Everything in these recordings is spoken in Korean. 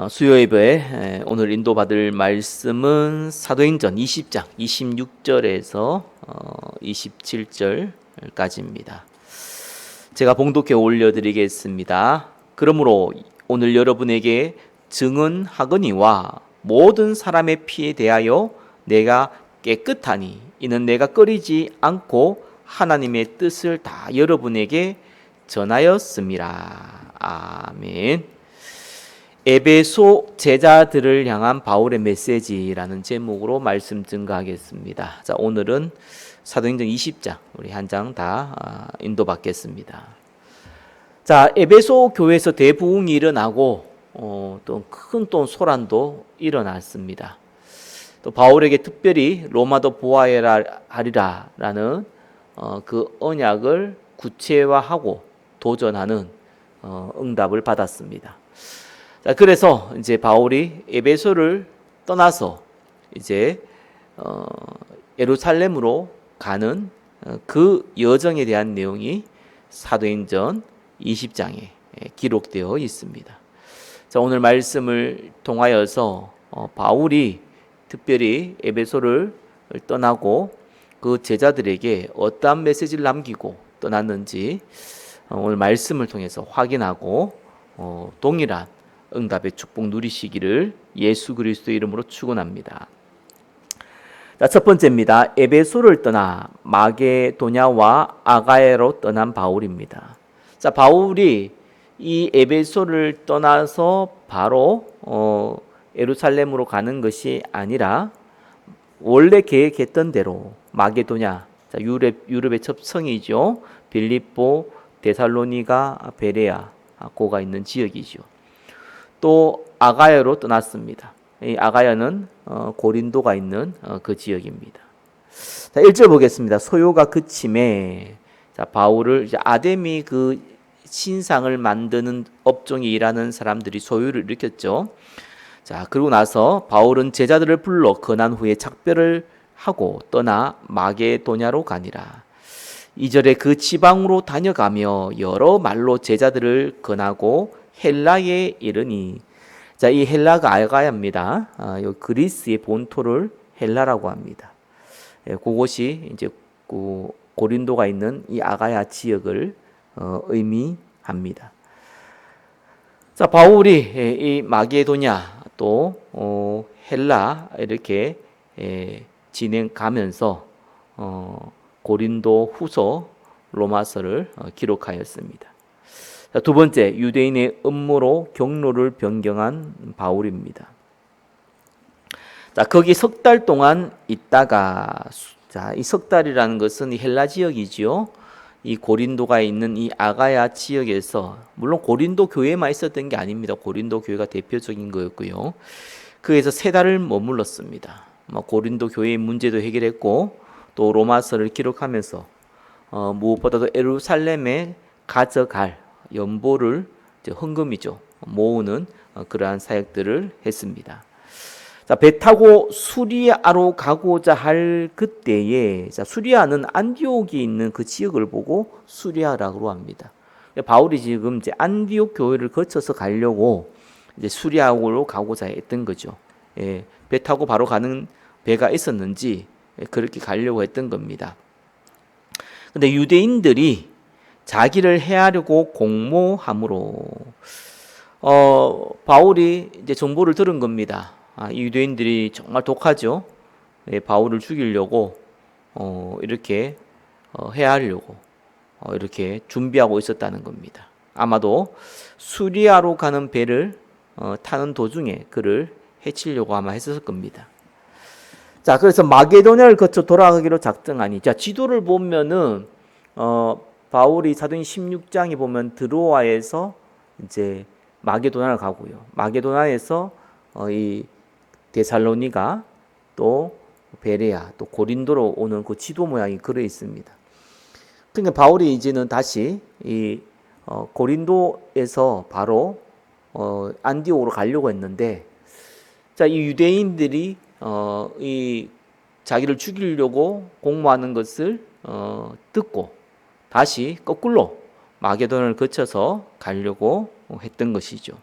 수요 예배 오늘 인도받을 말씀은 사도행전 20장 26절에서 27절까지입니다. 제가 봉독해 올려드리겠습니다. 그러므로 오늘 여러분에게 증언하거니와 모든 사람의 피에 대하여 내가 깨끗하니 이는 내가 꺼리지 않고 하나님의 뜻을 다 여러분에게 전하였음이라. 아멘. 에베소 제자들을 향한 바울의 메시지라는 제목으로 말씀 증거하겠습니다. 자, 오늘은 사도행전 20장 우리 한 장 다 인도받겠습니다. 자, 에베소 교회에서 대부흥이 일어나고 또 큰 소란도 일어났습니다. 또 바울에게 특별히 로마도 보아야 하리라라는 그 언약을 구체화하고 도전하는 응답을 받았습니다. 자, 그래서 이제 바울이 에베소를 떠나서 이제 예루살렘으로 가는 그 여정에 대한 내용이 사도행전 20장에 기록되어 있습니다. 자, 오늘 말씀을 통하여서 바울이 특별히 에베소를 떠나고 그 제자들에게 어떠한 메시지를 남기고 떠났는지 오늘 말씀을 통해서 확인하고 동일한 응답의 축복 누리시기를 예수 그리스도의 이름으로 축원합니다. 자, 첫 번째입니다. 에베소를 떠나 마게도냐와 아가야로 떠난 바울입니다. 자, 바울이 이 에베소를 떠나서 바로 예루살렘으로 가는 것이 아니라 원래 계획했던 대로 마게도냐, 자, 유럽의 첩성이죠. 빌립보, 데살로니가, 베레아, 고가 있는 지역이죠. 또 아가야로 떠났습니다. 이 아가야는 고린도가 있는 그 지역입니다. 자, 1절 보겠습니다. 소요가 그침에 자, 바울을 이제 아데미 그 신상을 만드는 업종에 일하는 사람들이 소요를 일으켰죠. 자, 그러고 나서 바울은 제자들을 불러 건한 후에 작별을 하고 떠나 마게도냐로 가니라. 2절에 그 지방으로 다녀가며 여러 말로 제자들을 건하고 헬라에 이르니, 자, 이 헬라가 아가야입니다. 요 그리스의 본토를 헬라라고 합니다. 그곳이 이제 고린도가 있는 이 아가야 지역을 의미합니다. 자, 바울이 이 마게도냐 또 헬라 이렇게 진행가면서 고린도 후서 로마서를 기록하였습니다. 자, 두 번째, 유대인의 음모로 경로를 변경한 바울입니다. 자, 거기 석 달 동안 있다가, 자, 이 석 달이라는 것은 이 헬라 지역이지요. 이 고린도가 있는 이 아가야 지역에서, 물론 고린도 교회만 있었던 게 아닙니다. 고린도 교회가 대표적인 거였고요. 그에서 세 달을 머물렀습니다. 고린도 교회의 문제도 해결했고, 또 로마서를 기록하면서 무엇보다도 예루살렘에 가져갈 연보를 헌금이죠, 모으는 그러한 사역들을 했습니다. 자, 배 타고 수리아로 가고자 할 그때에, 자, 수리아는 안디옥이 있는 그 지역을 보고 수리아라고 합니다. 바울이 지금 이제 안디옥 교회를 거쳐서 가려고 이제 수리아로 가고자 했던 거죠. 예, 배 타고 바로 가는 배가 있었는지 그렇게 가려고 했던 겁니다. 근데 유대인들이 자기를 해하려고 공모함으로 바울이 이제 정보를 들은 겁니다. 이 유대인들이 정말 독하죠. 바울을 죽이려고 이렇게 해하려고 이렇게 준비하고 있었다는 겁니다. 아마도 수리아로 가는 배를 타는 도중에 그를 해치려고 아마 했었을 겁니다. 자, 그래서 마게도냐를 거쳐 돌아가기로 작정하니, 자, 지도를 보면은 바울이 사도행전 16장에 보면 드로아에서 이제 마게도냐를 가고요. 마게도냐에서 이 데살로니가 또 베레아 또 고린도로 오는 그 지도 모양이 그려 있습니다. 그러니까 바울이 이제는 다시 이 고린도에서 바로 안디옥으로 가려고 했는데, 자, 이 유대인들이 이 자기를 죽이려고 공모하는 것을 듣고 다시 거꾸로 마게도냐를 거쳐서 가려고 했던 것이죠.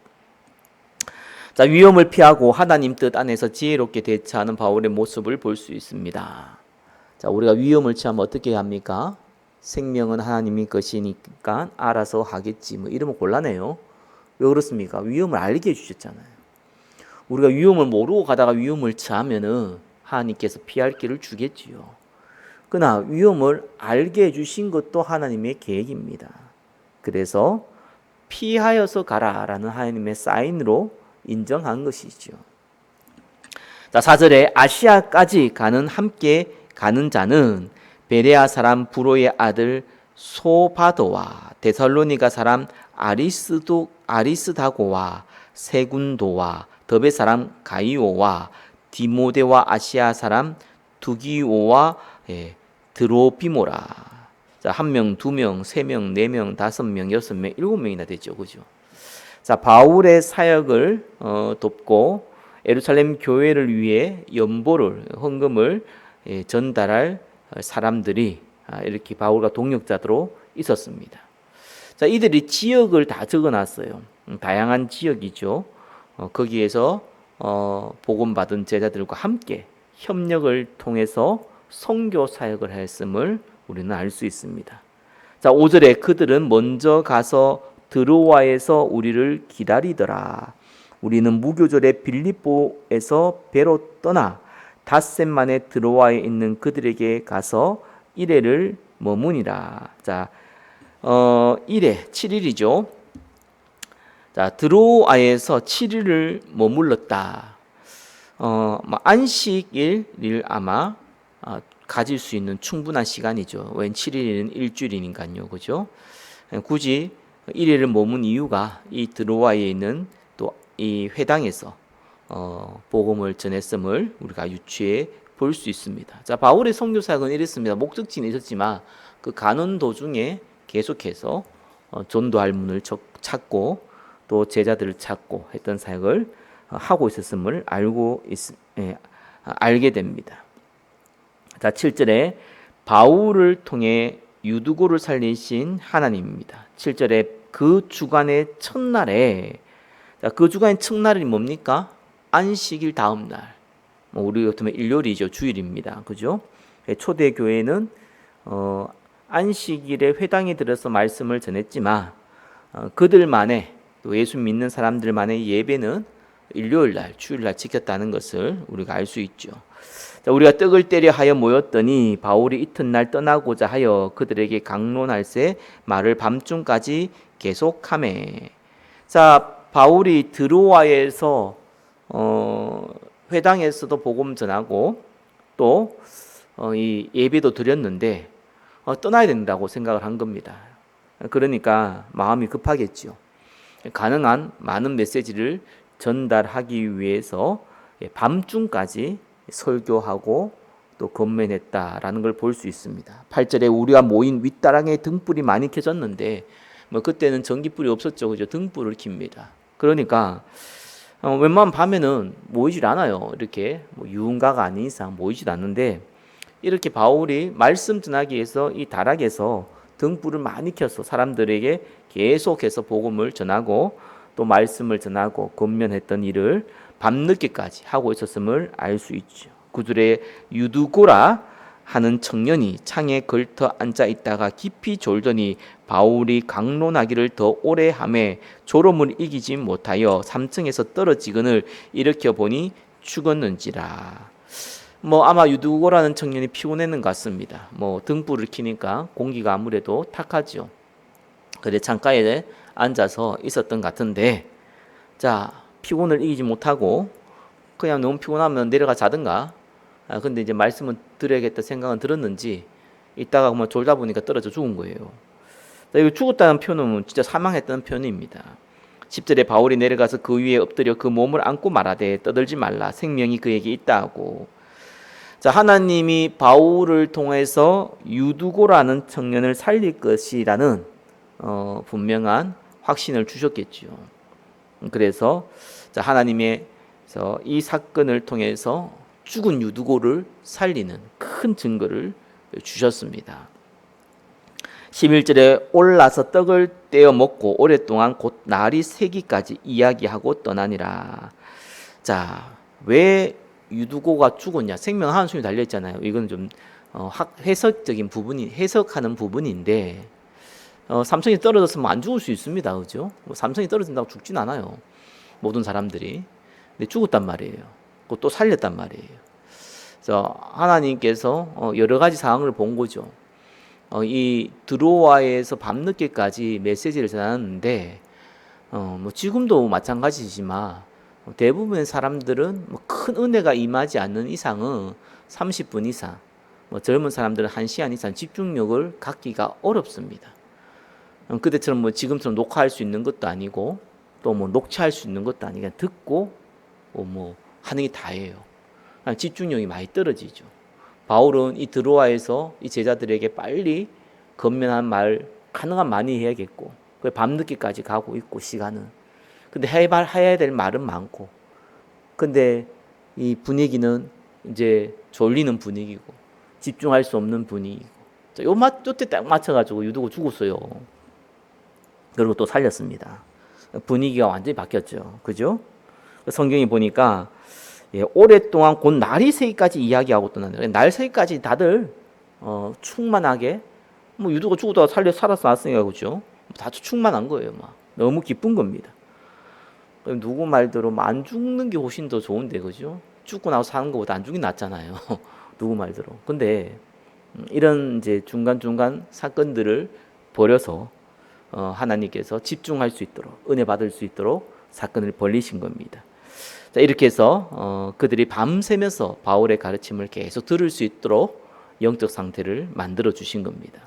자, 위험을 피하고 하나님 뜻 안에서 지혜롭게 대처하는 바울의 모습을 볼 수 있습니다. 자, 우리가 위험을 취하면 어떻게 합니까? 생명은 하나님이 것이니까 알아서 하겠지. 뭐 이러면 곤란해요. 왜 그렇습니까? 위험을 알게 해주셨잖아요. 우리가 위험을 모르고 가다가 위험을 처하면은 하나님께서 피할 길을 주겠지요. 그러나 위험을 알게 해주신 것도 하나님의 계획입니다. 그래서 피하여서 가라라는 하나님의 사인으로 인정한 것이죠. 자, 4절에 아시아까지 함께 가는 자는 베레아 사람 브로의 아들 소바도와 데살로니가 사람 아리스다고와 세군도와 더베 사람 가이오와 디모데와 아시아 사람 두기오와 드로비모라. 자, 1명, 2명, 3명, 4명, 5명, 6명, 7명이나 되죠. 그죠? 자, 바울의 사역을 돕고 예루살렘 교회를 위해 헌금을 전달할 사람들이 이렇게 바울과 동역자로 있었습니다. 자, 이들이 지역을 다 적어놨어요. 다양한 지역이죠. 거기에서 복음 받은 제자들과 함께 협력을 통해서 선교 사역을 했음을 우리는 알 수 있습니다. 자, 5절에 그들은 먼저 가서 드로아에서 우리를 기다리더라. 우리는 무교절에 빌립보에서 배로 떠나 닷새 만에 드로아에 있는 그들에게 가서 1회를 머무니라. 자, 1회 7일이죠. 자, 드로아에서 7일을 머물렀다. 안식일을 아마 가질 수 있는 충분한 시간이죠. 웬 7일은 일주일이니까요. 그죠? 굳이 1일을 머문 이유가 이 드로아에 있는 또 이 회당에서 복음을 전했음을 우리가 유추해 볼 수 있습니다. 자, 바울의 선교 사역은 이랬습니다. 목적지는 있었지만 그 가는 도중에 계속해서 전도할 문을 찾고 또 제자들을 찾고 했던 사역을 하고 있었음을 알게 됩니다. 자, 7절에 바울을 통해 유두고를 살리신 하나님입니다. 7절에 그 주간의 첫날에, 자, 그 주간의 첫날이 뭡니까? 안식일 다음 날. 우리 같으면 일요일이죠. 주일입니다. 그죠? 초대 교회는 안식일에 회당에 들어서 말씀을 전했지만 그들만의 또 예수 믿는 사람들만의 예배는 일요일 날, 주일 날 지켰다는 것을 우리가 알 수 있죠. 자, 우리가 떡을 떼려 하여 모였더니 바울이 이튿날 떠나고자 하여 그들에게 강론할세 말을 밤중까지 계속하매. 자, 바울이 드로아에서 회당에서도 복음 전하고 또 이 예배도 드렸는데 떠나야 된다고 생각을 한 겁니다. 그러니까 마음이 급하겠죠. 가능한 많은 메시지를 전달하기 위해서 밤중까지 설교하고 또 건면했다라는 걸 볼 수 있습니다. 8절에 우리가 모인 윗다랑에 등불이 많이 켜졌는데 그때는 전기불이 없었죠. 그죠? 등불을 킵니다. 그러니까 웬만한 밤에는 모이질 않아요. 이렇게 유흥가가 아닌 이상 모이질 않는데 이렇게 바울이 말씀 전하기 위해서 이 다락에서 등불을 많이 켜서 사람들에게 계속해서 복음을 전하고 또 말씀을 전하고 권면했던 일을 밤늦게까지 하고 있었음을 알 수 있죠. 9절에 유두고라 하는 청년이 창에 걸터 앉아 있다가 깊이 졸더니 바울이 강론하기를 더 오래 하매 졸음을 이기지 못하여 3층에서 떨어지거늘 일으켜 보니 죽었는지라. 아마 유두고라는 청년이 피곤했는 것 같습니다. 등불을 켜니까 공기가 아무래도 탁하죠. 그래 창가에 앉아서 있었던 것 같은데, 자, 피곤을 이기지 못하고 그냥 너무 피곤하면 내려가 자든가. 근데 이제 말씀을 드려야겠다 생각은 들었는지 이따가 졸다 보니까 떨어져 죽은 거예요. 자, 이거 죽었다는 표현은 진짜 사망했다는 표현입니다. 10절에 바울이 내려가서 그 위에 엎드려 그 몸을 안고 말하되 떠들지 말라 생명이 그에게 있다 하고. 자, 하나님이 바울을 통해서 유두고라는 청년을 살릴 것이라는 분명한 확신을 주셨겠죠. 그래서 자, 하나님의 이 사건을 통해서 죽은 유두고를 살리는 큰 증거를 주셨습니다. 11절에 올라서 떡을 떼어 먹고 오랫동안 곧 날이 새기까지 이야기하고 떠나니라. 자, 왜 유두고가 죽었냐? 생명 한숨이 달려 있잖아요. 이건 좀 해석적인 부분이 해석하는 부분인데 삼성이 떨어졌으면 안 죽을 수 있습니다, 그죠? 삼성이 떨어진다고 죽진 않아요, 모든 사람들이. 근데 죽었단 말이에요. 또 살렸단 말이에요. 그래서 하나님께서 여러 가지 상황을 본 거죠. 이 드로아에서 밤늦게까지 메시지를 전하는데 뭐 지금도 마찬가지지만 대부분의 사람들은 큰 은혜가 임하지 않는 이상은 30분 이상, 젊은 사람들은 1시간 이상 집중력을 갖기가 어렵습니다. 그때처럼 지금처럼 녹화할 수 있는 것도 아니고 또 녹취할 수 있는 것도 아니고 그냥 듣고 하는 게 다예요. 집중력이 많이 떨어지죠. 바울은 이 드로아에서 이 제자들에게 빨리 건면한 말 가능한 많이 해야겠고 밤늦게까지 가고 있고 시간은. 근데 해야 될 말은 많고 근데 이 분위기는 이제 졸리는 분위기고 집중할 수 없는 분위기고 요때 딱 맞춰가지고 유두고 죽었어요. 그리고 또 살렸습니다. 분위기가 완전히 바뀌었죠. 그죠? 성경이 보니까 오랫동안 곧 날이 새기까지 이야기하고 떠나네요. 날 새기까지 다들 충만하게 유두가 죽었다가 살아서 왔으니까 그죠? 다 충만한 거예요. 너무 기쁜 겁니다. 누구 말대로 안 죽는 게 훨씬 더 좋은데 그죠? 죽고 나서 사는 것보다 안 죽이 낫잖아요. 누구 말대로. 근데 이런 이제 중간중간 사건들을 버려서 하나님께서 집중할 수 있도록 은혜 받을 수 있도록 사건을 벌리신 겁니다. 자, 이렇게 해서 그들이 밤새면서 바울의 가르침을 계속 들을 수 있도록 영적 상태를 만들어 주신 겁니다.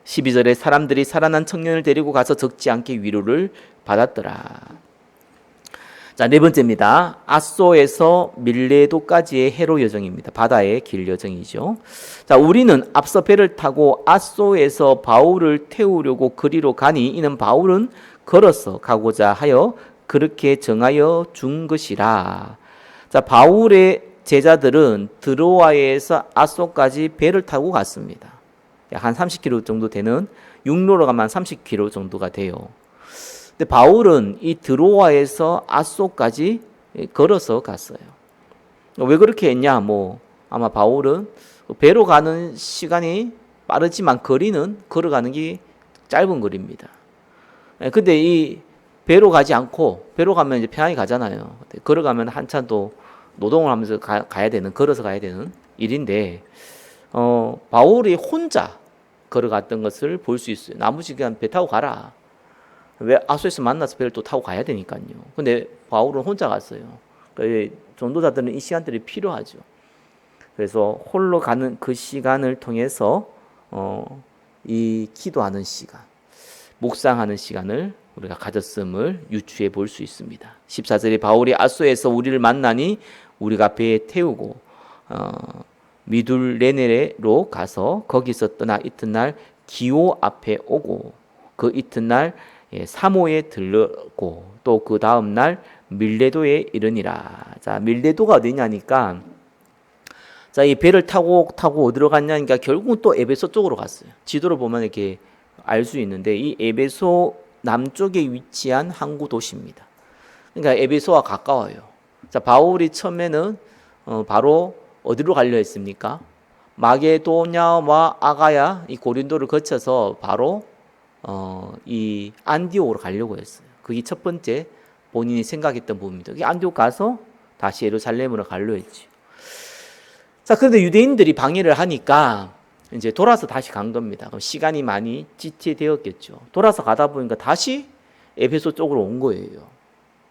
12절에 사람들이 살아난 청년을 데리고 가서 적지 않게 위로를 받았더라. 자, 네 번째입니다. 아소에서 밀레도까지의 해로 여정입니다. 바다의 길 여정이죠. 자, 우리는 앞서 배를 타고 아소에서 바울을 태우려고 그리로 가니 이는 바울은 걸어서 가고자 하여 그렇게 정하여 준 것이라. 자, 바울의 제자들은 드로아에서 아소까지 배를 타고 갔습니다. 약 한 30km 정도 되는, 육로로 가면 30km 정도가 돼요. 근데 바울은 이 드로아에서 아소까지 걸어서 갔어요. 왜 그렇게 했냐? 아마 바울은 배로 가는 시간이 빠르지만 거리는 걸어가는 게 짧은 거리입니다. 근데 이 배로 가지 않고, 배로 가면 이제 편하게 가잖아요. 걸어가면 한참 또 노동을 하면서 가야 되는, 걸어서 가야 되는 일인데, 바울이 혼자 걸어갔던 것을 볼 수 있어요. 나머지 그냥 배 타고 가라. 왜 아소에서 만나서 배를 또 타고 가야 되니까요. 근데 바울은 혼자 갔어요. 전도자들은 이 시간들이 필요하죠. 그래서 홀로 가는 그 시간을 통해서 이 기도하는 시간, 묵상하는 시간을 우리가 가졌음을 유추해 볼 수 있습니다. 14절에 바울이 아소에서 우리를 만나니 우리가 배에 태우고 미둘레네로 가서 거기서 떠나 이튿날 기오 앞에 오고 그 이튿날 사모에 들르고 또 그 다음 날 밀레도에 이르니라. 자, 밀레도가 어디냐니까, 자, 이 배를 타고 어디로 갔냐니까 결국은 또 에베소 쪽으로 갔어요. 지도로 보면 이렇게 알 수 있는데 이 에베소 남쪽에 위치한 항구 도시입니다. 그러니까 에베소와 가까워요. 자, 바울이 처음에는 바로 어디로 가려 했습니까? 마게도냐와 아가야 이 고린도를 거쳐서 바로 이 안디옥으로 가려고 했어요. 그게 첫 번째 본인이 생각했던 부분입니다. 안디옥 가서 다시 예루살렘으로 가려 했죠. 자, 그런데 유대인들이 방해를 하니까 이제 돌아서 다시 간 겁니다. 그럼 시간이 많이 지체되었겠죠. 돌아서 가다 보니까 다시 에베소 쪽으로 온 거예요.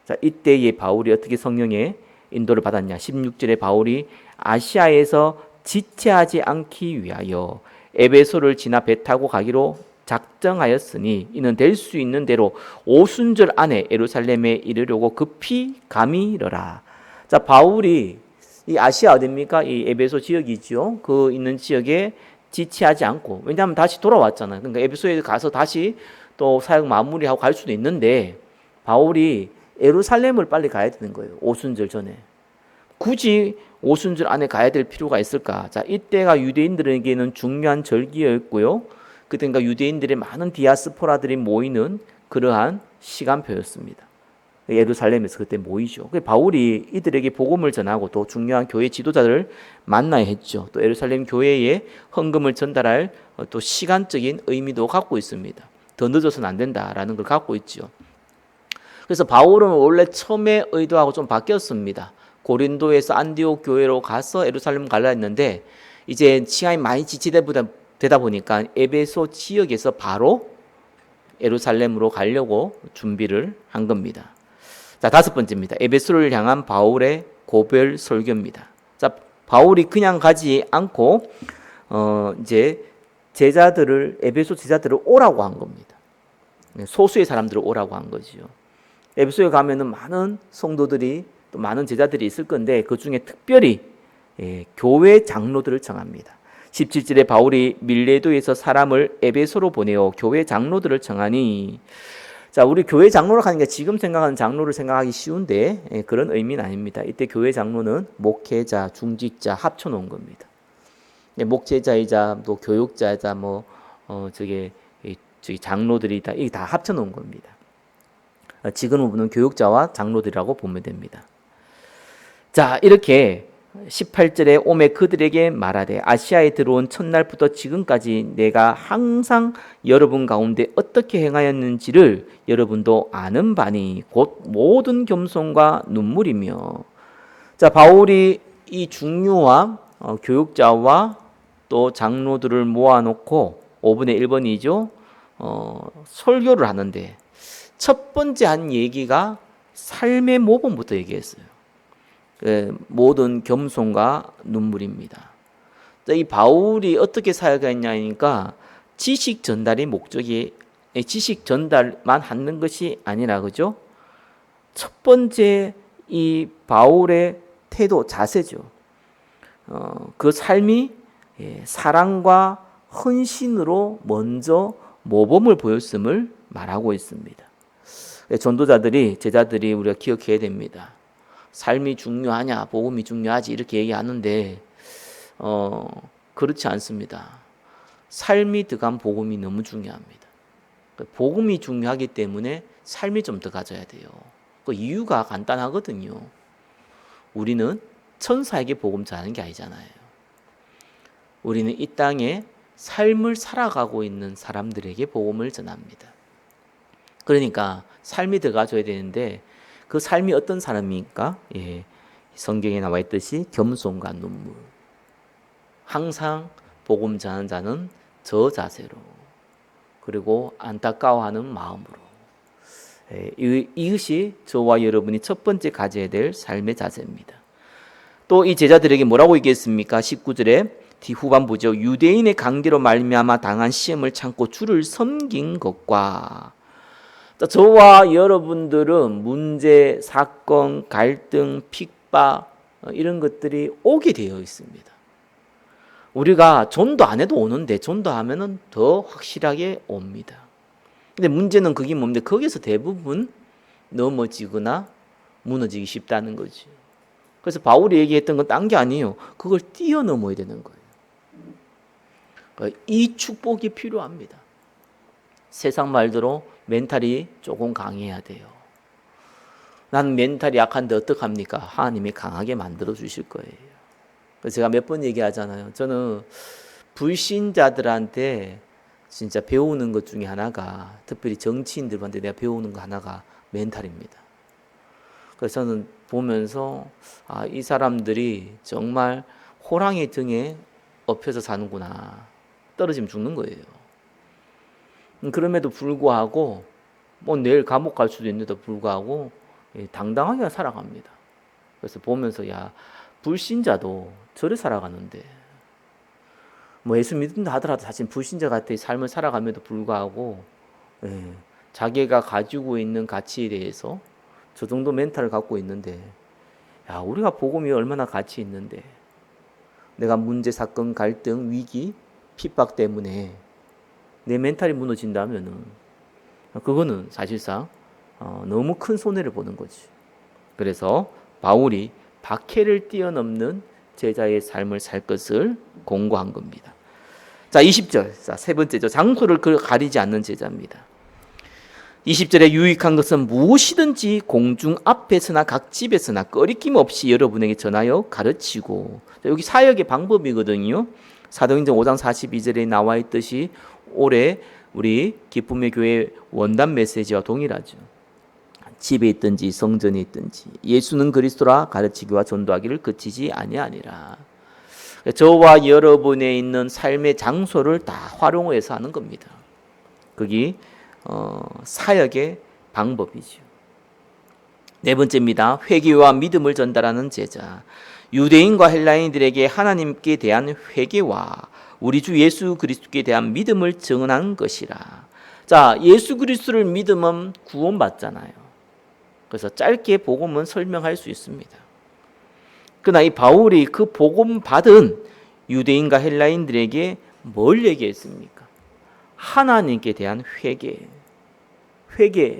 자, 이때에 바울이 어떻게 성령의 인도를 받았냐? 16절에 바울이 아시아에서 지체하지 않기 위하여 에베소를 지나 배 타고 가기로 작정하였으니 이는 될 수 있는 대로 오순절 안에 예루살렘에 이르려고 급히 가미르라. 자, 바울이 이 아시아 어디입니까? 이 에베소 지역이죠. 그 있는 지역에 지체하지 않고, 왜냐하면 다시 돌아왔잖아요. 그러니까 에베소에 가서 다시 또 사역 마무리하고 갈 수도 있는데 바울이 예루살렘을 빨리 가야 되는 거예요. 오순절 전에. 굳이 오순절 안에 가야 될 필요가 있을까? 자, 이때가 유대인들에게는 중요한 절기였고요. 그러니까 유대인들의 많은 디아스포라들이 모이는 그러한 시간표였습니다. 예루살렘에서 그때 모이죠. 바울이 이들에게 복음을 전하고 또 중요한 교회 지도자들을 만나야 했죠. 또 예루살렘 교회에 헌금을 전달할 또 시간적인 의미도 갖고 있습니다. 더 늦어서는 안 된다라는 걸 갖고 있죠. 그래서 바울은 원래 처음에 의도하고 좀 바뀌었습니다. 고린도에서 안디옥 교회로 가서 예루살렘 가려 했는데 이제 시간이 많이 지체되다 보니까 에베소 지역에서 바로 예루살렘으로 가려고 준비를 한 겁니다. 자, 5번째입니다. 에베소를 향한 바울의 고별 설교입니다. 자, 바울이 그냥 가지 않고 이제 에베소 제자들을 오라고 한 겁니다. 소수의 사람들을 오라고 한 거죠. 에베소에 가면은 많은 성도들이 또 많은 제자들이 있을 건데 그 중에 특별히 교회 장로들을 정합니다. 17절에 바울이 밀레도에서 사람을 에베소로 보내어 교회 장로들을 정하니, 자, 우리 교회 장로로 하는 게 지금 생각하는 장로를 생각하기 쉬운데 그런 의미는 아닙니다. 이때 교회 장로는 목회자, 중직자 합쳐놓은 겁니다. 목회자이자 또 교육자이자 저기 장로들이 이게 다 합쳐놓은 겁니다. 지금은 보는 교육자와 장로들이라고 보면 됩니다. 자, 이렇게 18절에 오매 그들에게 말하되 아시아에 들어온 첫날부터 지금까지 내가 항상 여러분 가운데 어떻게 행하였는지를 여러분도 아는 바니 곧 모든 겸손과 눈물이며. 자, 바울이 이 중요한 교육자와 또 장로들을 모아놓고 5분의 1번이죠. 설교를 하는데 첫 번째 한 얘기가 삶의 모범부터 얘기했어요. 모든 겸손과 눈물입니다. 이 바울이 어떻게 사역했냐니까 지식 전달이 목적이 지식 전달만 하는 것이 아니라 그죠? 첫 번째 이 바울의 태도, 자세죠. 그 삶이 사랑과 헌신으로 먼저 모범을 보였음을 말하고 있습니다. 전도자들이 제자들이 우리가 기억해야 됩니다. 삶이 중요하냐, 복음이 중요하지 이렇게 얘기하는데 그렇지 않습니다. 삶이 들어간 복음이 너무 중요합니다. 복음이 중요하기 때문에 삶이 좀 더 가져야 돼요. 그 이유가 간단하거든요. 우리는 천사에게 복음 전하는 게 아니잖아요. 우리는 이 땅에 삶을 살아가고 있는 사람들에게 복음을 전합니다. 그러니까 삶이 들어가줘야 되는데 그 삶이 어떤 사람입니까? 성경에 나와 있듯이 겸손과 눈물. 항상 복음 전하는 자는 저 자세로 그리고 안타까워하는 마음으로. 이것이 저와 여러분이 첫 번째 가져야 될 삶의 자세입니다. 또 이 제자들에게 뭐라고 얘기했습니까? 19절에 뒤후반부죠. 유대인의 강제로 말미암아 당한 시험을 참고 주를 섬긴 것과. 저와 여러분들은 문제, 사건, 갈등, 핍박 이런 것들이 오게 되어 있습니다. 우리가 전도 안 해도 오는데 전도하면은 더 확실하게 옵니다. 근데 문제는 그게 뭡니까? 거기서 대부분 넘어지거나 무너지기 쉽다는 거지. 그래서 바울이 얘기했던 건 딴 게 아니에요. 그걸 뛰어넘어야 되는 거예요. 이 축복이 필요합니다. 세상 말대로 멘탈이 조금 강해야 돼요. 난 멘탈이 약한데 어떡합니까? 하나님이 강하게 만들어 주실 거예요. 그래서 제가 몇 번 얘기하잖아요. 저는 불신자들한테 진짜 배우는 것 중에 하나가, 특별히 정치인들한테 내가 배우는 거 하나가 멘탈입니다. 그래서 저는 보면서 이 사람들이 정말 호랑이 등에 엎혀서 사는구나. 떨어지면 죽는 거예요. 그럼에도 불구하고 내일 감옥 갈 수도 있는데도 불구하고 당당하게 살아갑니다. 그래서 보면서 야, 불신자도 저래 살아가는데 예수 믿는다 하더라도 사실 불신자 같은 삶을 살아감에도 불구하고 자기가 가지고 있는 가치에 대해서 저 정도 멘탈을 갖고 있는데, 야, 우리가 복음이 얼마나 가치 있는데 내가 문제, 사건, 갈등, 위기, 핍박 때문에 내 멘탈이 무너진다면은 그거는 사실상 너무 큰 손해를 보는 거지. 그래서 바울이 박해를 뛰어넘는 제자의 삶을 살 것을 공고한 겁니다. 자, 20절. 자, 세 번째죠. 장소를 가리지 않는 제자입니다. 20절에 유익한 것은 무엇이든지 공중 앞에서나 각 집에서나 꺼리낌 없이 여러분에게 전하여 가르치고. 자, 여기 사역의 방법이거든요. 사도행전 5장 42절에 나와 있듯이 올해 우리 기쁨의 교회 원단 메시지와 동일하죠. 집에 있든지 성전에 있든지 예수는 그리스도라 가르치기와 전도하기를 그치지 아니하니라. 저와 여러분의 있는 삶의 장소를 다 활용해서 하는 겁니다. 그게 사역의 방법이죠. 네 번째입니다. 회개와 믿음을 전달하는 제자. 유대인과 헬라인들에게 하나님께 대한 회개와 우리 주 예수 그리스도께 대한 믿음을 증언한 것이라. 자, 예수 그리스도를 믿으면 구원받잖아요. 그래서 짧게 복음은 설명할 수 있습니다. 그러나 이 바울이 그 복음 받은 유대인과 헬라인들에게 뭘 얘기했습니까? 하나님께 대한 회개,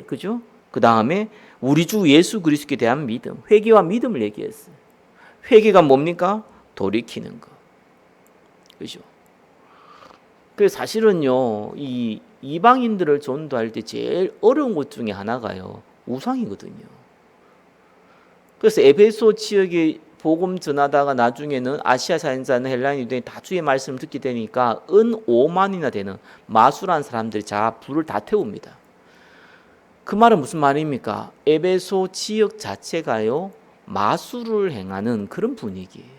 그죠? 그 다음에 우리 주 예수 그리스도께 대한 믿음, 회개와 믿음을 얘기했어요. 회개가 뭡니까? 돌이키는 거, 그죠? 그래서 사실은요, 이 이방인들을 전도할 때 제일 어려운 것 중에 하나가요, 우상이거든요. 그래서 에베소 지역에 복음 전하다가 나중에는 아시아 사는 헬라인 유대인 다 주의 말씀을 듣게 되니까 은 5만이나 되는 마술한 사람들이 불을 다 태웁니다. 그 말은 무슨 말입니까? 에베소 지역 자체가요, 마술을 행하는 그런 분위기예요.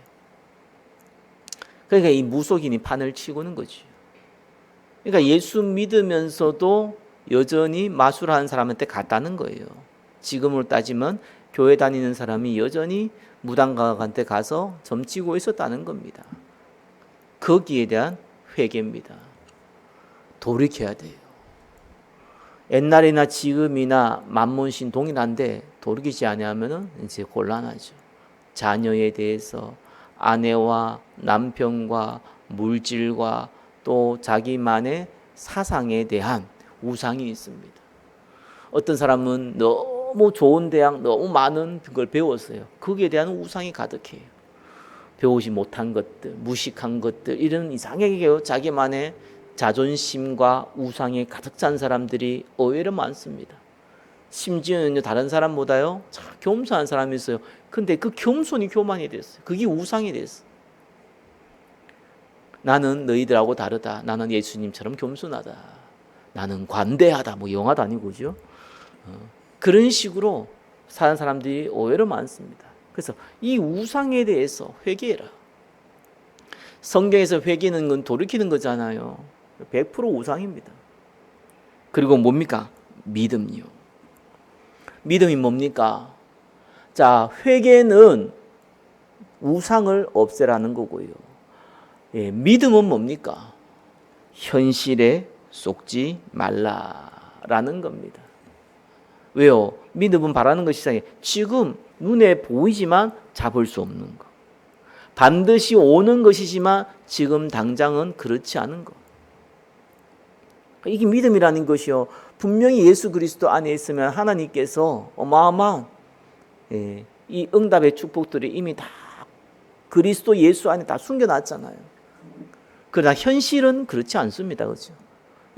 그러니까 이 무속인이 판을 치고는 거죠. 그러니까 예수 믿으면서도 여전히 마술하는 사람한테 갔다는 거예요. 지금으로 따지면 교회 다니는 사람이 여전히 무당가한테 가서 점치고 있었다는 겁니다. 거기에 대한 회개입니다. 돌이켜야 돼요. 옛날이나 지금이나 만문신 동일한데 돌이키지 않으면 이제 곤란하죠. 자녀에 대해서 아내와 남편과 물질과 또 자기만의 사상에 대한 우상이 있습니다. 어떤 사람은 너무 좋은 대학, 너무 많은 걸 배웠어요. 거기에 대한 우상이 가득해요. 배우지 못한 것들, 무식한 것들, 이런 이상하게 자기만의 자존심과 우상에 가득 찬 사람들이 의외로 많습니다. 심지어는 다른 사람보다요, 참 겸손한 사람이 있어요. 근데 그 겸손이 교만이 됐어요. 그게 우상이 됐어요. 나는 너희들하고 다르다. 나는 예수님처럼 겸손하다. 나는 관대하다. 뭐 영화도 아니고, 그죠? 그런 식으로 사는 사람들이 의외로 많습니다. 그래서 이 우상에 대해서 회개해라. 성경에서 회개는 건 돌이키는 거잖아요. 100% 우상입니다. 그리고 뭡니까? 믿음이요. 믿음이 뭡니까? 자, 회개는 우상을 없애라는 거고요. 예, 믿음은 뭡니까? 현실에 속지 말라라는 겁니다. 왜요? 믿음은 바라는 것이 이상해. 지금 눈에 보이지만 잡을 수 없는 거. 반드시 오는 것이지만 지금 당장은 그렇지 않은 거. 이게 믿음이라는 것이요. 분명히 예수 그리스도 안에 있으면 하나님께서 어마어마한 이 응답의 축복들이 이미 다 그리스도 예수 안에 다 숨겨놨잖아요. 그러나 현실은 그렇지 않습니다. 그렇죠?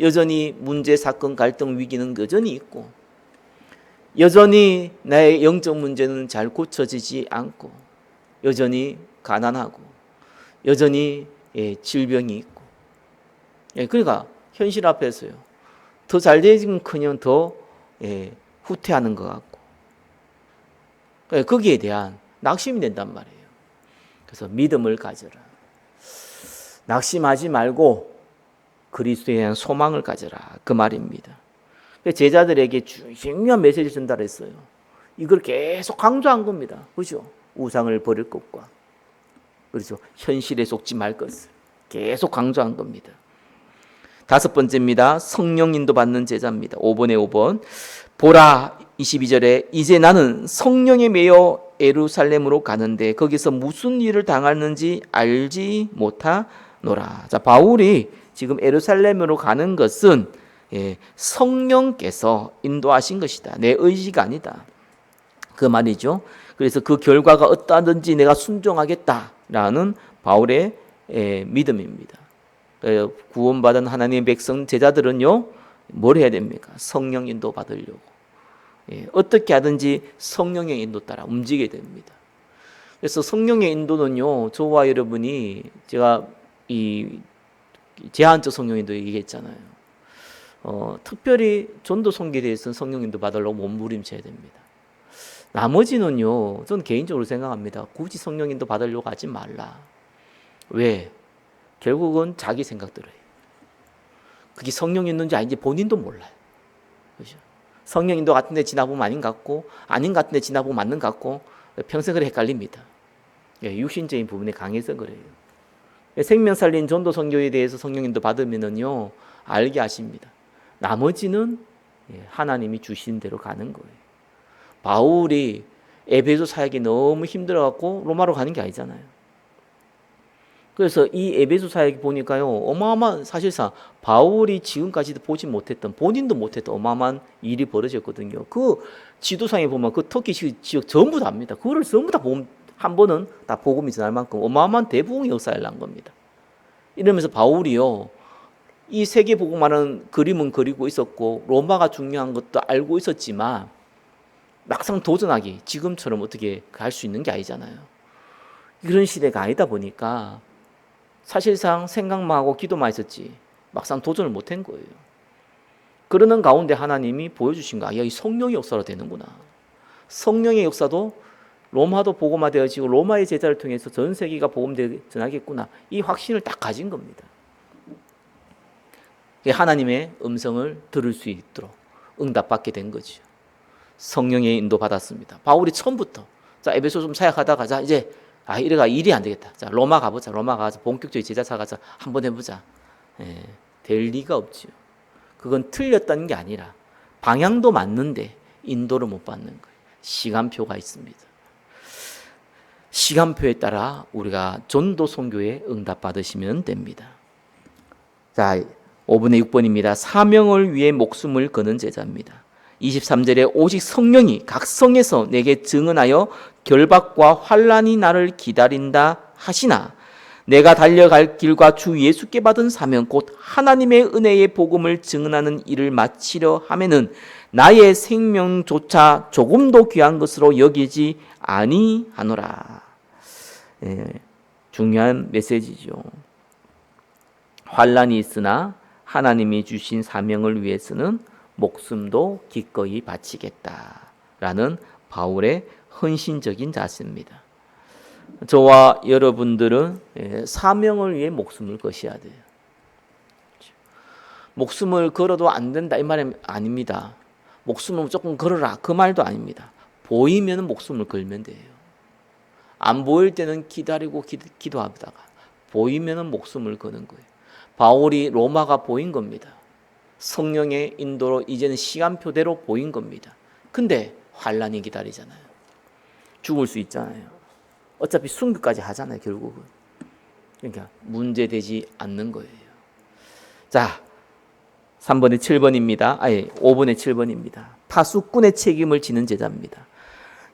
여전히 문제, 사건, 갈등, 위기는 여전히 있고, 여전히 나의 영적 문제는 잘 고쳐지지 않고, 여전히 가난하고, 여전히 질병이 있고. 그러니까 현실 앞에서요, 더 잘 되긴커녕 더 후퇴하는 것 같고, 거기에 대한 낙심이 된단 말이에요. 그래서 믿음을 가져라. 낙심하지 말고 그리스도에 대한 소망을 가져라. 그 말입니다. 제자들에게 중요한 메시지 전달했어요. 이걸 계속 강조한 겁니다. 그렇죠? 우상을 버릴 것과, 그렇죠? 현실에 속지 말 것을 계속 강조한 겁니다. 다섯 번째입니다. 성령 인도 받는 제자입니다. 5번에 5번. 보라, 22절에 이제 나는 성령에 매여 예루살렘으로 가는데 거기서 무슨 일을 당하는지 알지 못하노라. 자, 바울이 지금 예루살렘으로 가는 것은 성령께서 인도하신 것이다. 내 의지가 아니다. 그 말이죠. 그래서 그 결과가 어떠하든지 내가 순종하겠다라는 바울의 믿음입니다. 구원받은 하나님의 백성 제자들은요, 뭘 해야 됩니까? 성령 인도 받으려고. 어떻게 하든지 성령의 인도 따라 움직여야 됩니다. 그래서 성령의 인도는요, 저와 여러분이 제가 이 제한적 성령 인도 얘기했잖아요. 특별히 전도 선교에 대해서는 성령 인도 받으려고 몸부림쳐야 됩니다. 나머지는요, 저는 개인적으로 생각합니다. 굳이 성령 인도 받으려고 하지 말라. 왜? 결국은 자기 생각대로예요. 그게 성령 인도인지 아닌지 본인도 몰라요. 그렇죠? 성령 인도 같은 데 지나보면 아닌 것 같고, 아닌 것 같은 데 지나보면 맞는 것 같고, 평생 그래 헷갈립니다. 육신적인 부분에 강해서 그래요. 생명 살린 전도 선교에 대해서 성령 인도 받으면은요, 알게 하십니다. 나머지는 하나님이 주신 대로 가는 거예요. 바울이 에베소 사역이 너무 힘들어갖고 로마로 가는 게 아니잖아요. 그래서 이 에베소 사역이 보니까요, 어마어마한, 사실상 바울이 지금까지도 보지 못했던, 본인도 못했던 어마어마한 일이 벌어졌거든요. 그 지도상에 보면 그 터키 지역 전부 다 합니다. 그거를 전부 다 한 번은 다 복음이 전할 만큼 어마어마한 대부흥의 역사를 난 겁니다. 이러면서 바울이요, 이 세계 복음하는 그림은 그리고 있었고 로마가 중요한 것도 알고 있었지만 막상 도전하기, 지금처럼 어떻게 할 수 있는 게 아니잖아요. 그런 시대가 아니다 보니까 사실상 생각만 하고 기도만 했었지 막상 도전을 못한 거예요. 그러는 가운데 하나님이 보여주신 거, 이 성령의 역사로 되는구나. 성령의 역사도 로마도 복음화되어지고 로마의 제자를 통해서 전 세계가 복음 전하겠구나. 이 확신을 딱 가진 겁니다. 하나님의 음성을 들을 수 있도록 응답받게 된 거죠. 성령의 인도 받았습니다. 바울이 처음부터 자, 에베소 좀 사역하다가 자, 이제 이래가 일이 안 되겠다. 자, 로마 가보자. 로마 가서 본격적인 제자사 가서 한번 해보자. 될 리가 없죠. 그건 틀렸다는 게 아니라 방향도 맞는데 인도를 못 받는 거예요. 시간표가 있습니다. 시간표에 따라 우리가 전도 선교에 응답 받으시면 됩니다. 자, 5분의 6번입니다. 사명을 위해 목숨을 거는 제자입니다. 23절에 오직 성령이 각 성에서 내게 증언하여 결박과 환난이 나를 기다린다 하시나 내가 달려갈 길과 주 예수께 받은 사명 곧 하나님의 은혜의 복음을 증언하는 일을 마치려 하면은 나의 생명조차 조금도 귀한 것으로 여기지 아니하노라. 중요한 메시지죠. 환난이 있으나 하나님이 주신 사명을 위해서는 목숨도 기꺼이 바치겠다라는 바울의 헌신적인 자세입니다. 저와 여러분들은 사명을 위해 목숨을 거셔야 돼요. 목숨을 걸어도 안 된다 이 말은 아닙니다. 목숨을 무조건 걸어라 그 말도 아닙니다. 보이면 목숨을 걸면 돼요. 안 보일 때는 기다리고 기도하다가 보이면 목숨을 거는 거예요. 바울이 로마가 보인 겁니다. 성령의 인도로 이제는 시간표대로 보인 겁니다. 근데 환난이 기다리잖아요. 죽을 수 있잖아요. 어차피 순교까지 하잖아요, 결국은. 그러니까 문제되지 않는 거예요. 자, 3번의 7번입니다. 5번의 7번입니다. 파수꾼의 책임을 지는 제자입니다.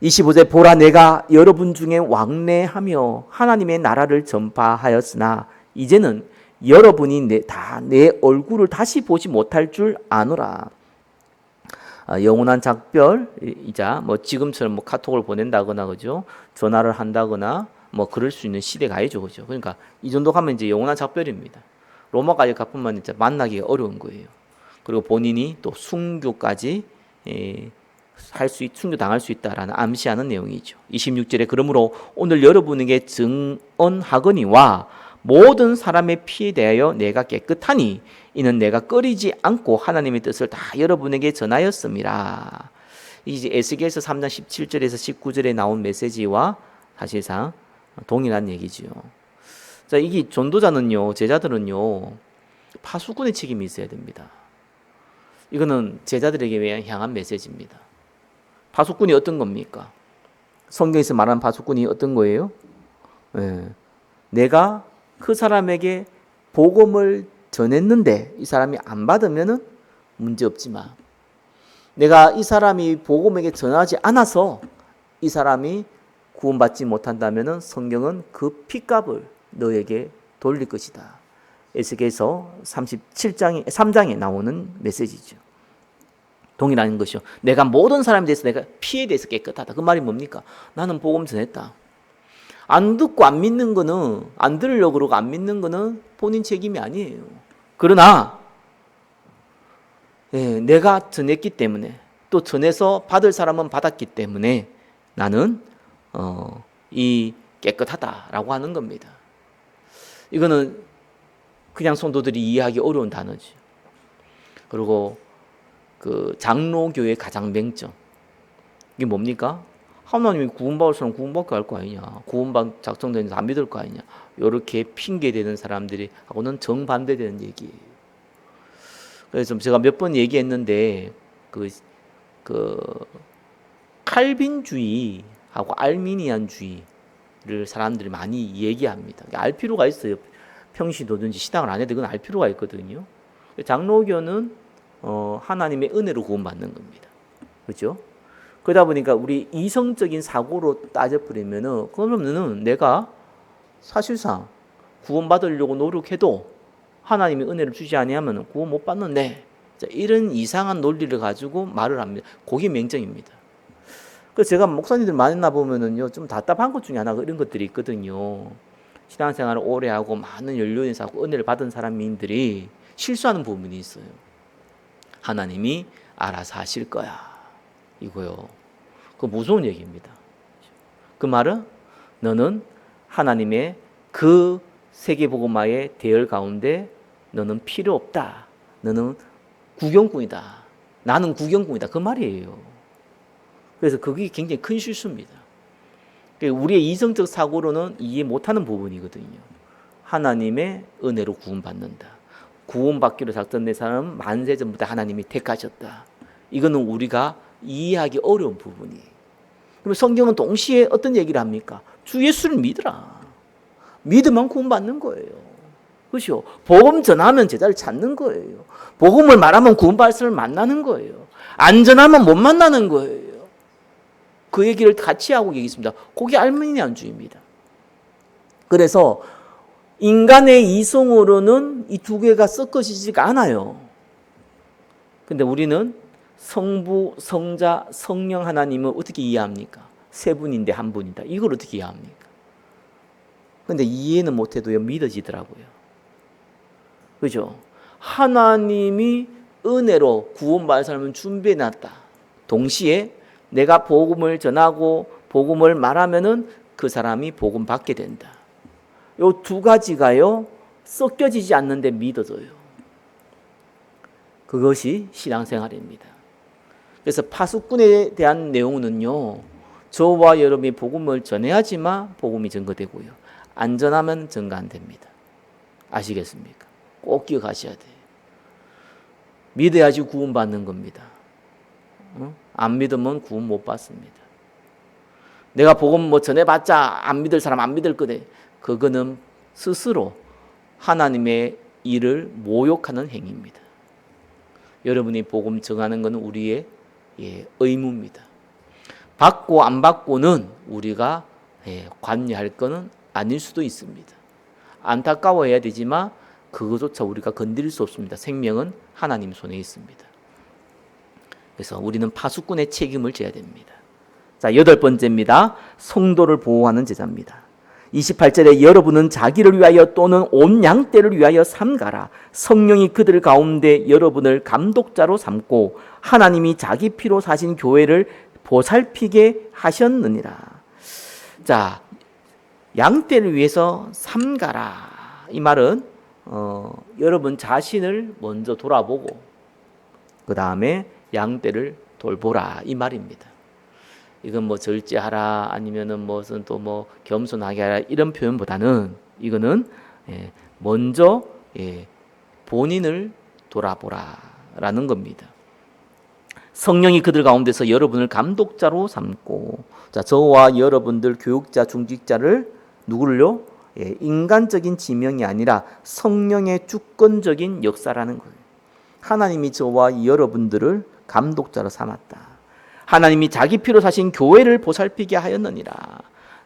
25절 보라 내가 여러분 중에 왕래하며 하나님의 나라를 전파하였으나 이제는 여러분이 다 내 얼굴을 다시 보지 못할 줄 아노라. 영원한 작별이자 지금처럼 카톡을 보낸다거나 그죠? 전화를 한다거나 그럴 수 있는 시대가 아니죠, 그죠? 그러니까 이 정도 가면 이제 영원한 작별입니다. 로마까지 가뿐만 이제 만나기가 어려운 거예요. 그리고 본인이 또 순교까지 순교 당할 수 있다라는 암시하는 내용이죠. 26절에 그러므로 오늘 여러분에게 증언하거니와 모든 사람의 피에 대하여 내가 깨끗하니 이는 내가 꺼리지 않고 하나님의 뜻을 다 여러분에게 전하였음이라. 이제 에스겔서 3장 17절에서 19절에 나온 메시지와 사실상 동일한 얘기지요. 자, 이게 전도자는요, 제자들은요, 파수꾼의 책임이 있어야 됩니다. 이거는 제자들에게 향한 메시지입니다. 파수꾼이 어떤 겁니까? 성경에서 말하는 파수꾼이 어떤 거예요? 내가 그 사람에게 복음을 전했는데 이 사람이 안 받으면은 문제 없지만 내가 이 사람이 복음에게 전하지 않아서 이 사람이 구원받지 못한다면은 성경은 그 핏값을 너에게 돌릴 것이다. 에스겔서 3장에 나오는 메시지죠. 동일한 것이요. 내가 모든 사람에 대해서 내가 피에 대해서 깨끗하다. 그 말이 뭡니까? 나는 복음 전했다. 안 듣고 안 믿는 거는, 안 들으려고 그러고 안 믿는 거는 본인 책임이 아니에요. 그러나 내가 전했기 때문에, 또 전해서 받을 사람은 받았기 때문에 나는 이 깨끗하다라고 하는 겁니다. 이거는 그냥 성도들이 이해하기 어려운 단어죠. 그리고 그 장로교의 가장 맹점, 이게 뭡니까? 하나님이 구원받을 사람 구원받게 할 거 아니냐, 구원받 작정되는 안 믿을 거 아니냐, 이렇게 핑계대는 사람들이 하고는 정반대되는 얘기예요. 그래서 제가 몇 번 얘기했는데 그 칼빈주의하고 알미니안주의를 사람들이 많이 얘기합니다. 알 필요가 있어요. 평시도든지 신앙을 안 해도 그건 알 필요가 있거든요. 장로교는 하나님의 은혜로 구원받는 겁니다. 그렇죠? 그러다 보니까 우리 이성적인 사고로 따져버리면은, 그러면은 내가 사실상 구원받으려고 노력해도 하나님이 은혜를 주지 아니하면 구원 못 받는데, 자, 이런 이상한 논리를 가지고 말을 합니다. 그게 맹정입니다. 그래서 제가 목사님들 만나 보면은요, 좀 답답한 것 중에 하나가 이런 것들이 있거든요. 신앙생활을 오래 하고 많은 연륜에서 하고 은혜를 받은 사람들이 실수하는 부분이 있어요. 하나님이 알아서 하실 거야, 이거요. 그 무서운 얘기입니다. 그 말은 너는 하나님의 그 세계복음화의 대열 가운데 너는 필요 없다. 너는 구경꾼이다. 나는 구경꾼이다. 그 말이에요. 그래서 그게 굉장히 큰 실수입니다. 우리의 이성적 사고로는 이해 못하는 부분이거든요. 하나님의 은혜로 구원받는다. 구원받기로 작정된 사람은 만세 전부터 하나님이 택하셨다. 이거는 우리가 이해하기 어려운 부분이에요. 그럼 성경은 동시에 어떤 얘기를 합니까? 주 예수를 믿으라. 믿으면 구원받는 거예요. 그렇죠? 복음 전하면 제자를 찾는 거예요. 복음을 말하면 구원받을 사람을 만나는 거예요. 안 전하면 못 만나는 거예요. 그 얘기를 같이 하고 계십니다. 그게 알미니안주의입니다. 그래서 인간의 이성으로는 이 두 개가 섞어지지가 않아요. 근데 우리는 성부, 성자, 성령 하나님을 어떻게 이해합니까? 세 분인데 한 분이다. 이걸 어떻게 이해합니까? 근데 이해는 못해도요, 믿어지더라고요. 그죠? 하나님이 은혜로 구원받을 사람은 준비해놨다. 동시에 내가 복음을 전하고 복음을 말하면은 그 사람이 복음 받게 된다. 요 두 가지가요, 섞여지지 않는데 믿어져요. 그것이 신앙생활입니다. 그래서 파수꾼에 대한 내용은요, 저와 여러분이 복음을 전해야지만 복음이 증거되고요, 안 전하면 증거 안 됩니다. 아시겠습니까? 꼭 기억하셔야 돼요. 믿어야지 구원받는 겁니다. 안 믿으면 구원 못 받습니다. 내가 복음 전해봤자 안 믿을 사람 안 믿을 거네. 그거는 스스로 하나님의 일을 모욕하는 행위입니다. 여러분이 복음 전하는 것은 우리의 의무입니다. 받고 안 받고는 우리가 관여할 것은 아닐 수도 있습니다. 안타까워해야 되지만 그것조차 우리가 건드릴 수 없습니다. 생명은 하나님 손에 있습니다. 그래서 우리는 파수꾼의 책임을 져야 됩니다. 자, 8번째입니다. 성도를 보호하는 제자입니다. 28절에 여러분은 자기를 위하여 또는 온 양떼를 위하여 삼가라. 성령이 그들 가운데 여러분을 감독자로 삼고 하나님이 자기 피로 사신 교회를 보살피게 하셨느니라. 자, 양떼를 위해서 삼가라. 이 말은 여러분 자신을 먼저 돌아보고 그 다음에 양떼를 돌보라, 이 말입니다. 이건 절제하라, 아니면은 무슨 또 겸손하게 하라, 이런 표현보다는 이거는 먼저 본인을 돌아보라라는 겁니다. 성령이 그들 가운데서 여러분을 감독자로 삼고, 자, 저와 여러분들 교육자, 중직자를 누구를요? 인간적인 지명이 아니라 성령의 주권적인 역사라는 거예요. 하나님이 저와 여러분들을 감독자로 삼았다. 하나님이 자기 피로 사신 교회를 보살피게 하였느니라.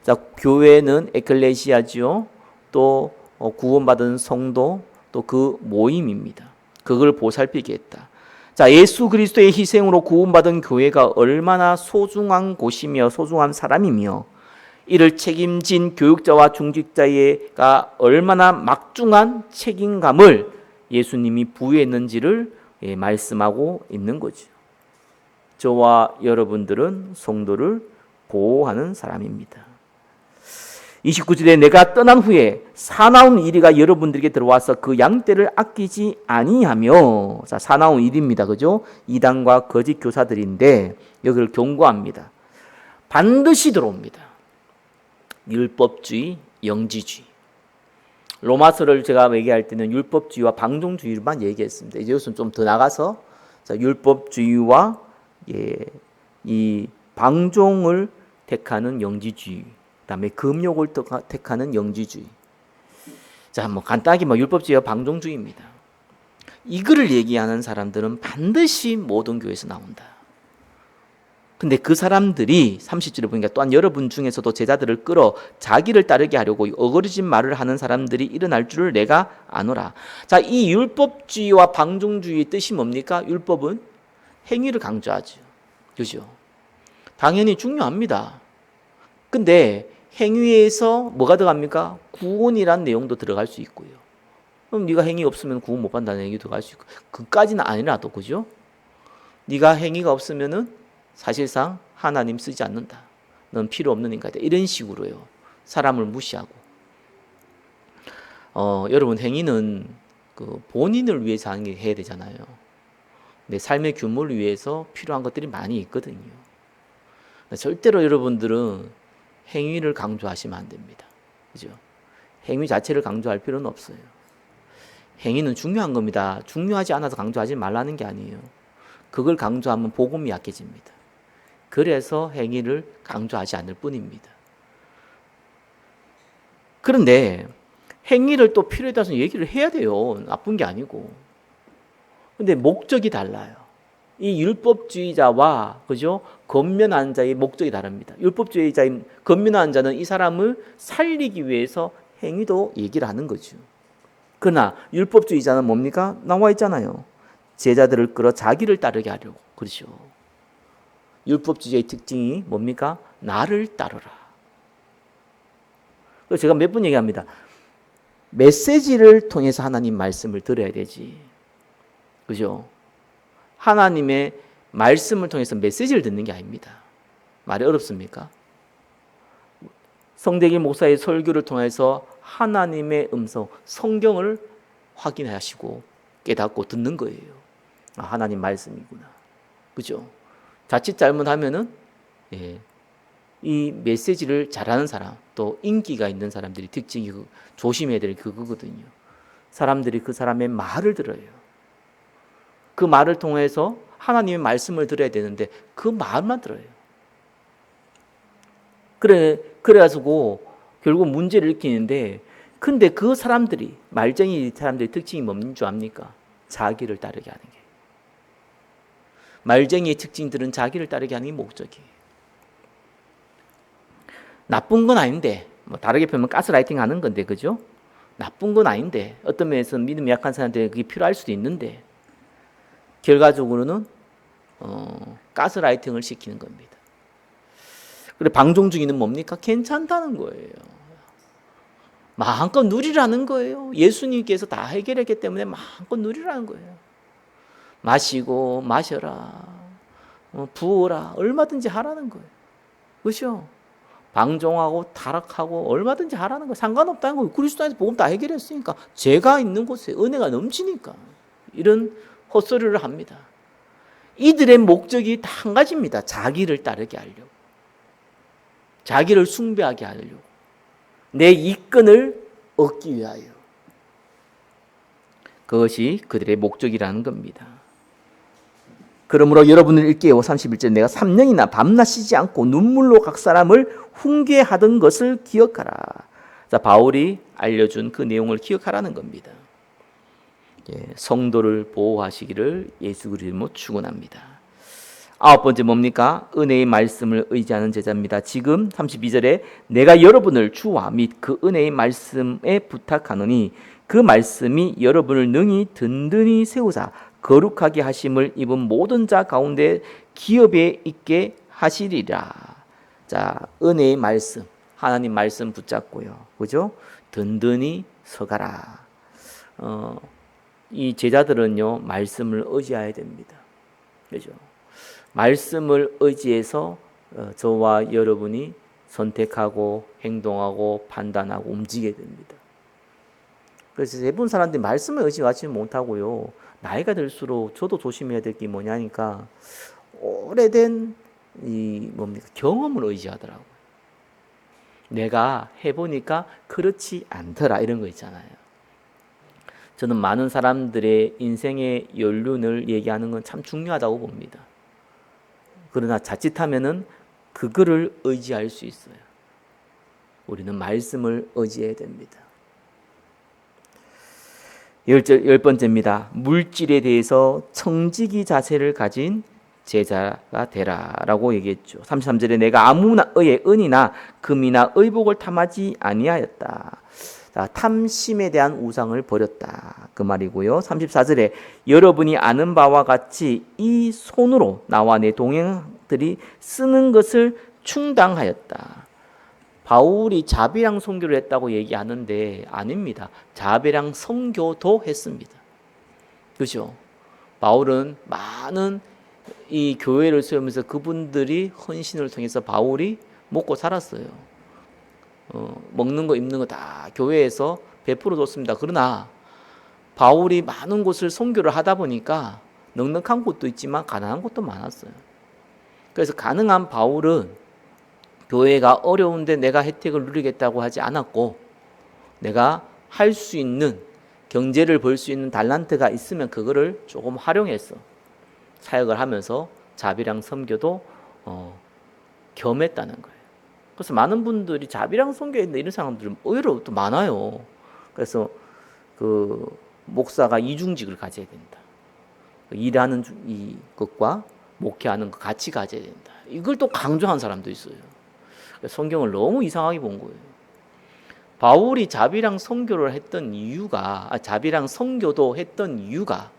자, 교회는 에클레시아지요. 또 구원받은 성도, 또 그 모임입니다. 그걸 보살피게 했다. 자, 예수 그리스도의 희생으로 구원받은 교회가 얼마나 소중한 곳이며 소중한 사람이며 이를 책임진 교육자와 중직자가 얼마나 막중한 책임감을 예수님이 부여했는지를 말씀하고 있는 거죠. 저와 여러분들은 성도를 보호하는 사람입니다. 29절에 내가 떠난 후에 사나운 이리가 여러분들에게 들어와서 그 양떼를 아끼지 아니하며, 자, 사나운 이리입니다. 그죠? 이단과 거짓 교사들인데 여기를 경고합니다. 반드시 들어옵니다. 율법주의, 영지주의. 로마서를 제가 얘기할 때는 율법주의와 방종주의만 얘기했습니다. 이제 이것은 좀 더 나가서 율법주의와 이 방종을 택하는 영지주의, 그다음에 금욕을 택하는 영지주의. 자, 뭐 간단하게 율법주의와 방종주의입니다. 이거를 얘기하는 사람들은 반드시 모든 교회에서 나온다. 근데 그 사람들이 30절에 보니까 또한 여러분 중에서도 제자들을 끌어 자기를 따르게 하려고 어거리진 말을 하는 사람들이 일어날 줄을 내가 아노라. 자, 이 율법주의와 방종주의의 뜻이 뭡니까? 율법은 행위를 강조하죠. 그죠? 당연히 중요합니다. 근데 행위에서 뭐가 들어갑니까? 구원이란 내용도 들어갈 수 있고요. 그럼 네가 행위 없으면 구원 못 받는다는 얘기 들어갈 수 있고, 그까지는 아니라도, 그죠? 네가 행위가 없으면은 사실상 하나님 쓰지 않는다. 넌 필요 없는 인간이다. 이런 식으로요. 사람을 무시하고. 여러분, 행위는 그 본인을 위해서 하는 게 해야 되잖아요. 내 삶의 규모를 위해서 필요한 것들이 많이 있거든요. 절대로 여러분들은 행위를 강조하시면 안 됩니다. 그죠? 행위 자체를 강조할 필요는 없어요. 행위는 중요한 겁니다. 중요하지 않아서 강조하지 말라는 게 아니에요. 그걸 강조하면 복음이 약해집니다. 그래서 행위를 강조하지 않을 뿐입니다. 그런데 행위를 또 필요에 따라서 얘기를 해야 돼요. 나쁜 게 아니고. 근데 목적이 달라요. 이 율법주의자와, 그죠? 건면한 자의 목적이 다릅니다. 율법주의자의 건면한 자는 이 사람을 살리기 위해서 행위도 얘기를 하는 거죠. 그러나 율법주의자는 뭡니까? 나와 있잖아요. 제자들을 끌어 자기를 따르게 하려고. 그렇죠. 율법주의자의 특징이 뭡니까? 나를 따르라. 그래서 제가 몇 번 얘기합니다. 메시지를 통해서 하나님 말씀을 들어야 되지. 그죠? 하나님의 말씀을 통해서 메시지를 듣는 게 아닙니다. 말이 어렵습니까? 성대기 목사의 설교를 통해서 하나님의 음성, 성경을 확인하시고 깨닫고 듣는 거예요. 아, 하나님 말씀이구나. 그죠? 자칫 잘못하면은 이 메시지를 잘하는 사람, 또 인기가 있는 사람들이 특징이 조심해야 될 그거거든요. 사람들이 그 사람의 말을 들어요. 그 말을 통해서 하나님의 말씀을 들어야 되는데 그 말만 들어요. 그래가지고 결국 문제를 일으키는데, 근데 그 사람들이, 말쟁이 사람들의 특징이 뭔 줄 압니까? 자기를 따르게 하는 게. 말쟁이의 특징들은 자기를 따르게 하는 게 목적이에요. 나쁜 건 아닌데, 뭐 다르게 표현하면 가스라이팅 하는 건데, 그죠? 나쁜 건 아닌데, 어떤 면에서 믿음이 약한 사람들에게 그게 필요할 수도 있는데, 결과적으로는 가스라이팅을 시키는 겁니다. 그리고 방종주의는 뭡니까? 괜찮다는 거예요. 마음껏 누리라는 거예요. 예수님께서 다 해결했기 때문에 마음껏 누리라는 거예요. 마시고 마셔라, 부어라, 얼마든지 하라는 거예요. 그렇죠? 방종하고 타락하고 얼마든지 하라는 거예요. 상관없다는 거예요. 그리스도 안에서 복음 다 해결했으니까, 죄가 있는 곳에 은혜가 넘치니까 이런 헛소리를 합니다. 이들의 목적이 다 한 가지입니다. 자기를 따르게 하려고, 자기를 숭배하게 하려고, 내 이권을 얻기 위하여. 그것이 그들의 목적이라는 겁니다. 그러므로 여러분을 일깨워 31절 내가 3년이나 밤낮 쉬지 않고 눈물로 각 사람을 훈계하던 것을 기억하라. 자, 바울이 알려준 그 내용을 기억하라는 겁니다. 성도를 보호하시기를 예수 그리스도로 축원합니다. 아홉 번째 뭡니까? 은혜의 말씀을 의지하는 제자입니다. 지금 32절에 내가 여러분을 주와 및 그 은혜의 말씀에 부탁하노니 그 말씀이 여러분을 능히 든든히 세우사 거룩하게 하심을 입은 모든 자 가운데 기업에 있게 하시리라. 자, 은혜의 말씀, 하나님 말씀 붙잡고요. 그죠? 든든히 서가라. 이 제자들은요, 말씀을 의지해야 됩니다. 그죠? 말씀을 의지해서 저와 여러분이 선택하고 행동하고 판단하고 움직여야 됩니다. 그래서 대부분 사람들이 말씀을 의지하지 못하고요. 나이가 들수록 저도 조심해야 될 게 뭐냐니까 오래된 경험을 의지하더라고요. 내가 해보니까 그렇지 않더라 이런 거 있잖아요. 저는 많은 사람들의 인생의 연륜을 얘기하는 건 참 중요하다고 봅니다. 그러나 자칫하면은 그거를 의지할 수 있어요. 우리는 말씀을 의지해야 됩니다. 열 번째입니다. 물질에 대해서 청지기 자세를 가진 제자가 되라라고 얘기했죠. 33절에 내가 아무나 의의 은이나 금이나 의복을 탐하지 아니하였다. 자, 탐심에 대한 우상을 버렸다. 그 말이고요. 34절에 여러분이 아는 바와 같이 이 손으로 나와 내 동행들이 쓰는 것을 충당하였다. 바울이 자비랑 선교를 했다고 얘기하는데 아닙니다. 자비랑 선교도 했습니다. 그렇죠? 바울은 많은 이 교회를 세우면서 그분들이 헌신을 통해서 바울이 먹고 살았어요. 먹는 거 입는 거 다 교회에서 베풀어 줬습니다. 그러나 바울이 많은 곳을 선교를 하다 보니까 넉넉한 곳도 있지만 가난한 곳도 많았어요. 그래서 가능한 바울은 교회가 어려운데 내가 혜택을 누리겠다고 하지 않았고, 내가 할 수 있는 경제를 벌 수 있는 달란트가 있으면 그거를 조금 활용해서 사역을 하면서 자비랑 선교도 겸했다는 거예요. 그래서 많은 분들이 자비랑 선교했는데 이런 사람들은 의외로 또 많아요. 그래서 그 목사가 이중직을 가져야 된다. 일하는 이 것과 목회하는 것 같이 가져야 된다. 이걸 또 강조한 사람도 있어요. 성경을 너무 이상하게 본 거예요. 바울이 자비랑 선교를 했던 이유가, 자비랑 선교도 했던 이유가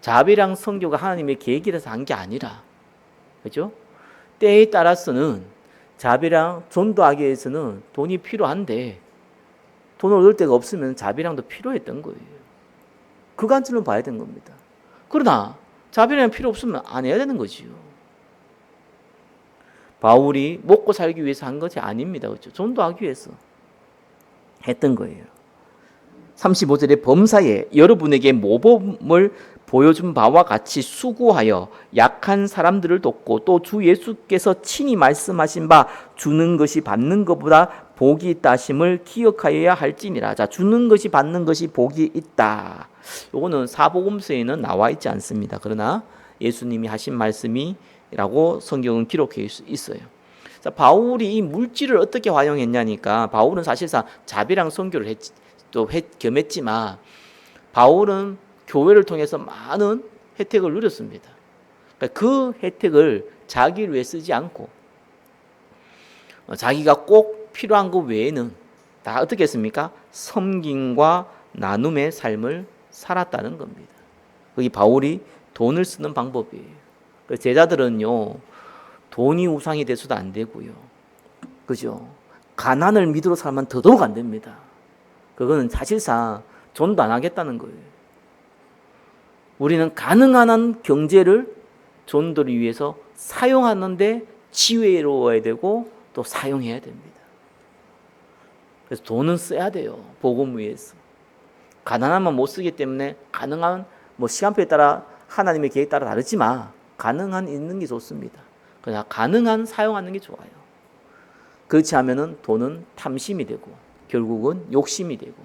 자비랑 선교가 하나님의 계획이라서 한 게 아니라, 그죠? 때에 따라서는 자비랑 전도하기 위해서는 돈이 필요한데 돈을 얻을 데가 없으면 자비랑도 필요했던 거예요. 그 관점으로 봐야 되는 겁니다. 그러나 자비랑 필요 없으면 안 해야 되는 거지요. 바울이 먹고 살기 위해서 한 것이 아닙니다. 그렇죠? 전도하기 위해서 했던 거예요. 35절에 범사에 여러분에게 모범을 보여준 바와 같이 수고하여 약한 사람들을 돕고 또 주 예수께서 친히 말씀하신 바 주는 것이 받는 것보다 복이 있다 하심을 기억하여야 할지니라. 자, 주는 것이 받는 것이 복이 있다. 요거는 사복음서에는 나와 있지 않습니다. 그러나 예수님이 하신 말씀이라고 성경은 기록해 있어요. 자, 바울이 이 물질을 어떻게 활용했냐니까, 바울은 사실상 자비랑 선교를 겸했지만 바울은 교회를 통해서 많은 혜택을 누렸습니다. 그러니까 그 혜택을 자기를 위해 쓰지 않고 자기가 꼭 필요한 것 외에는 다 어떻게 했습니까? 섬김과 나눔의 삶을 살았다는 겁니다. 그게 바울이 돈을 쓰는 방법이에요. 제자들은요, 돈이 우상이 돼서도 안 되고요. 그죠? 가난을 믿으러 살면 더더욱 안 됩니다. 그거는 사실상 전도 안 하겠다는 거예요. 우리는 가능한 한 경제를 전도를 위해서 사용하는데 지혜로워야 되고 또 사용해야 됩니다. 그래서 돈은 써야 돼요. 복음 위해서. 가난하면 못 쓰기 때문에 가능한 시간표에 따라 하나님의 계획에 따라 다르지만 가능한 있는 게 좋습니다. 그냥 가능한 사용하는 게 좋아요. 그렇지 않으면 돈은 탐심이 되고 결국은 욕심이 되고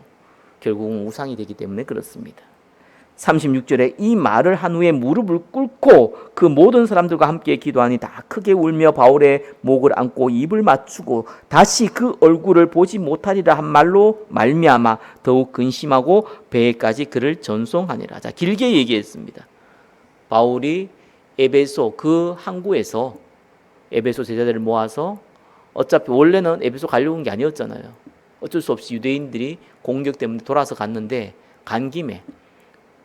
결국은 우상이 되기 때문에 그렇습니다. 36절에 이 말을 한 후에 무릎을 꿇고 그 모든 사람들과 함께 기도하니 다 크게 울며 바울의 목을 안고 입을 맞추고 다시 그 얼굴을 보지 못하리라 한 말로 말미암아 더욱 근심하고 배에까지 그를 전송하니라. 자, 길게 얘기했습니다. 바울이 에베소 그 항구에서 에베소 제자들을 모아서, 어차피 원래는 에베소 가려고 온 게 아니었잖아요. 어쩔 수 없이 유대인들이 공격 때문에 돌아서 갔는데 간 김에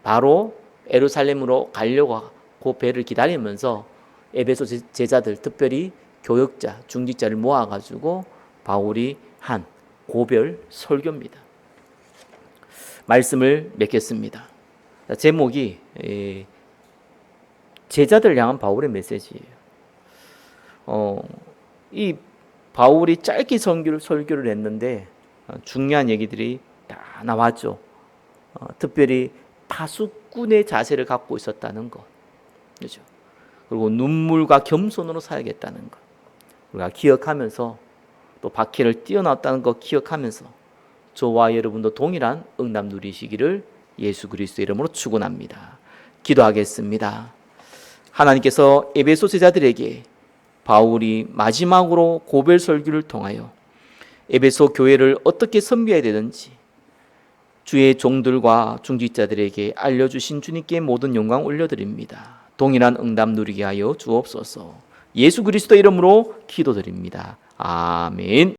바로 예루살렘으로 가려고 그 배를 기다리면서 에베소 제자들, 특별히 교역자, 중직자를 모아가지고 바울이 한 고별 설교입니다. 말씀을 맺겠습니다. 제목이 제자들 향한 바울의 메시지예요. 이 바울이 짧게 설교를 했는데 중요한 얘기들이 다 나왔죠. 특별히 파수꾼의 자세를 갖고 있었다는 것, 그렇죠? 그리고 눈물과 겸손으로 살겠다는 것, 우리가 기억하면서 또 박해를 뛰어났다는 것 기억하면서 저와 여러분도 동일한 응답 누리시기를 예수 그리스도의 이름으로 축원합니다. 기도하겠습니다. 하나님께서 에베소 제자들에게 바울이 마지막으로 고별 설교를 통하여 에베소 교회를 어떻게 섬겨야 되는지 주의 종들과 중직자들에게 알려주신 주님께 모든 영광 올려드립니다. 동일한 응답 누리게 하여 주옵소서. 예수 그리스도 이름으로 기도드립니다. 아멘.